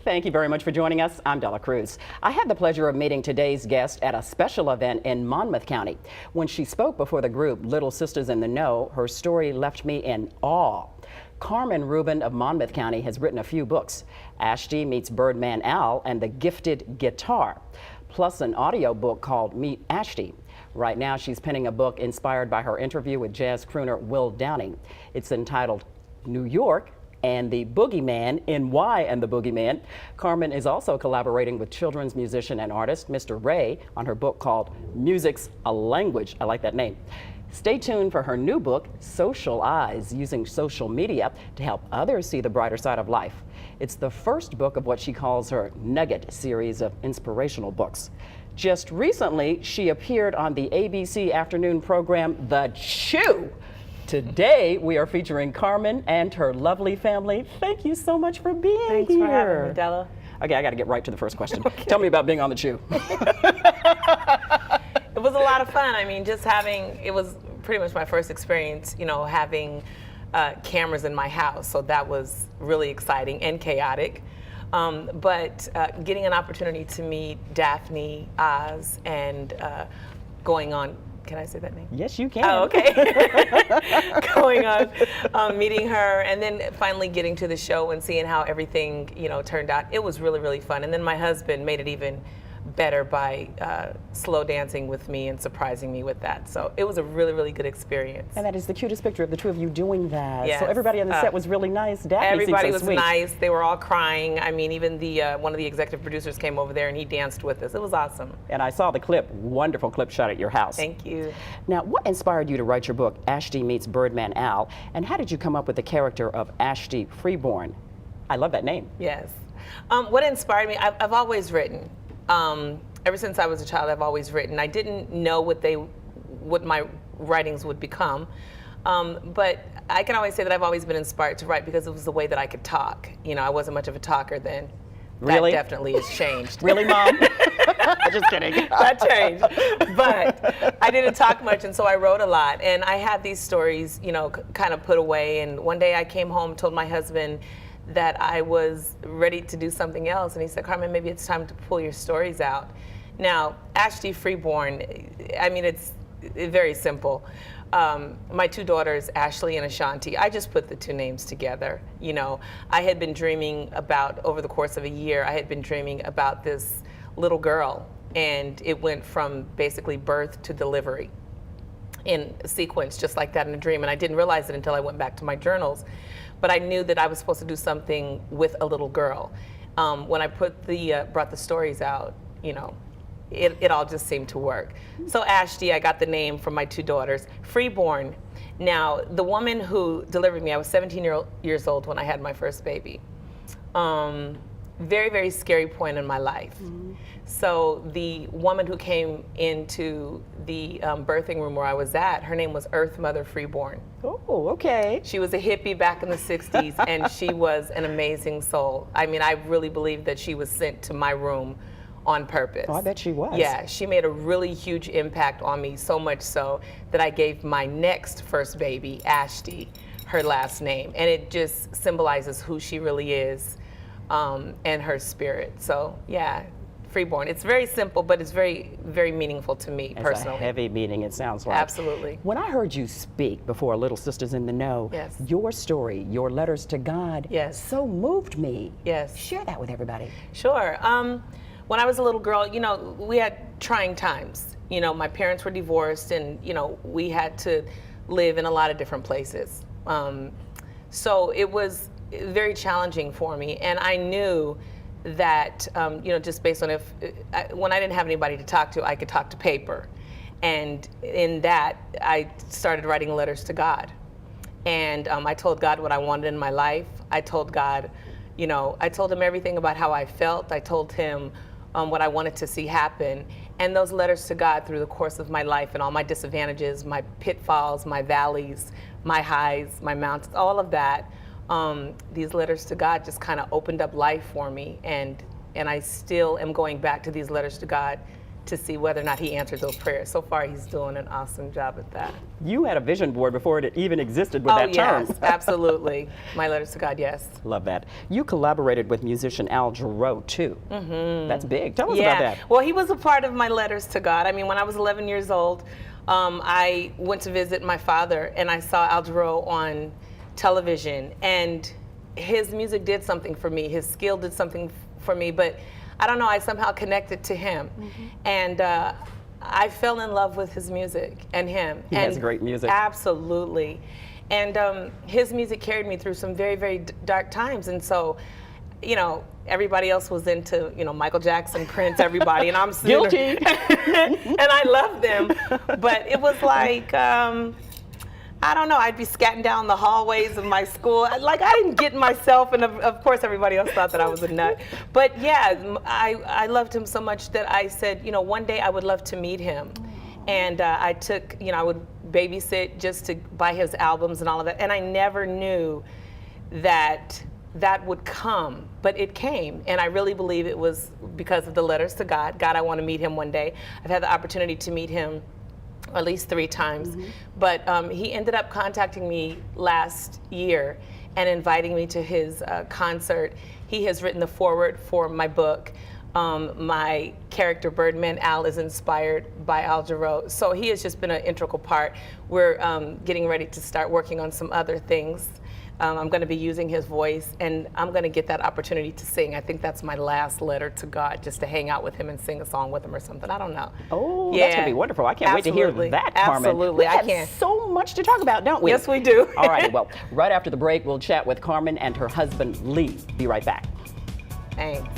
Thank you very much for joining us. I'm Della Cruz. I had the pleasure of meeting today's guest at a special event in Monmouth County. When she spoke before the group, Little Sisters in the Know, her story left me in awe. Carmen Rubin of Monmouth County has written a few books, Ashti Meets Birdman Al and The Gifted Guitar, plus an audio book called Meet Ashti. Right now, she's penning a book inspired by her interview with jazz crooner Will Downing. It's entitled New York and the Boogeyman, NY and the Boogeyman. Carmen is also collaborating with children's musician and artist Mr. Ray on her book called Music's a Language. I like that name. Stay tuned for her new book, Social Eyes, using social media to help others see the brighter side of life. It's the first book of what she calls her Nugget series of inspirational books. Just recently, she appeared on the ABC afternoon program, The Chew. Today, we are featuring Carmen and her lovely family. Thank you so much for being here. Thanks for having me, Della. Okay, I got to get right to the first question. Okay. Tell me about being on The Chew. It was a lot of fun. I mean, it was pretty much my first experience, having cameras in my house. So that was really exciting and chaotic. But getting an opportunity to meet Daphne, Oz, and going on. Can I say that name? Yes, you can. Oh, okay. Going on, meeting her, and then finally getting to the show and seeing how everything, turned out. It was really, really fun. And then my husband made it even better by slow dancing with me and surprising me with that. So it was a really, really good experience. And that is the cutest picture of the two of you doing that. Yes. So everybody on the set was really nice. Daphne everybody seemed so was sweet. Nice. They were all crying. I mean, even one of the executive producers came over there and he danced with us. It was awesome. And I saw the clip, wonderful clip shot at your house. Thank you. Now, what inspired you to write your book, Ashti Meets Birdman Al, and how did you come up with the character of Ashti Freeborn? I love that name. Yes. What inspired me, I've always written. Ever since I was a child, I've always written. I didn't know what my writings would become, but I can always say that I've always been inspired to write because it was the way that I could talk. I wasn't much of a talker then. Really? That definitely has changed. Really, Mom? Just kidding. That changed. But I didn't talk much, and so I wrote a lot. And I had these stories, kind of put away. And one day I came home, told my husband that I was ready to do something else. And he said, Carmen, maybe it's time to pull your stories out. Now, Ashti Freeborn, I mean, it's very simple. My two daughters, Ashley and Ashanti, I just put the two names together. I had been dreaming about, over the course of a year, I had been dreaming about this little girl. And it went from basically birth to delivery in a sequence, just like that in a dream. And I didn't realize it until I went back to my journals. But I knew that I was supposed to do something with a little girl. When I brought the stories out, it all just seemed to work. So Ashti, I got the name from my two daughters. Freeborn. Now, the woman who delivered me, I was 17 years old when I had my first baby. Very, very scary point in my life. Mm-hmm. So the woman who came into the birthing room where I was at, her name was Earth Mother Freeborn. Oh, okay. She was a hippie back in the 60s, and she was an amazing soul. I mean, I really believe that she was sent to my room on purpose. Oh, I bet she was. Yeah, she made a really huge impact on me, so much so that I gave my next first baby, Ashti, her last name. And it just symbolizes who she really is and her spirit. So, yeah. Freeborn. It's very simple, but it's very, very meaningful to me personally. It's a heavy meaning, it sounds like. Absolutely. When I heard you speak before Little Sisters in the Know, yes, your story, your letters to God, yes, so moved me. Yes. Share that with everybody. Sure. When I was a little girl, we had trying times. My parents were divorced, and we had to live in a lot of different places. So it was very challenging for me, and I knew that, just based on when I didn't have anybody to talk to, I could talk to paper. And in that, I started writing letters to God. And I told God what I wanted in my life. I told God, I told him everything about how I felt. I told him what I wanted to see happen. And those letters to God through the course of my life and all my disadvantages, my pitfalls, my valleys, my highs, my mountains, all of that, these letters to God just kind of opened up life for me, and I still am going back to these letters to God to see whether or not he answered those prayers. So far, he's doing an awesome job at that. You had a vision board before it even existed with that term. Yes, absolutely. My letters to God, yes. Love that. You collaborated with musician Al Jarreau, too. That's big. Tell us about that. Well, he was a part of my letters to God. I mean, when I was 11 years old, I went to visit my father, and I saw Al Jarreau on television, and his music did something for me. His skill did something for me, but I don't know, I somehow connected to him. And I fell in love with his music and him. He has great music. Absolutely. And his music carried me through some very, very dark times. And so, you know, everybody else was into, you know, Michael Jackson, Prince, everybody, and I'm guilty. and I loved them. But it was like, I don't know, I'd be scatting down the hallways of my school. Like, I didn't get myself, and of course everybody else thought that I was a nut. But yeah, I loved him so much that I said, you know, one day I would love to meet him. And I took, you know, I would babysit just to buy his albums and all of that. And I never knew that that would come, but it came. And I really believe it was because of the letters to God. God, I want to meet him one day. I've had the opportunity to meet him at least 3 times. But he ended up contacting me last year and inviting me to his concert. He has written the foreword for my book. My character Birdman Al is inspired by Al Jarreau. So he has just been an integral part. We're getting ready to start working on some other things. I'm going to be using his voice, and I'm going to get that opportunity to sing. I think that's my last letter to God, just to hang out with him and sing a song with him or something. I don't know. Oh, yeah. That's going to be wonderful. I can't wait to hear that, Carmen. Absolutely. We have so much to talk about, don't we? Yes, we do. All right. Well, right after the break, we'll chat with Carmen and her husband, Lee. Be right back. Thanks.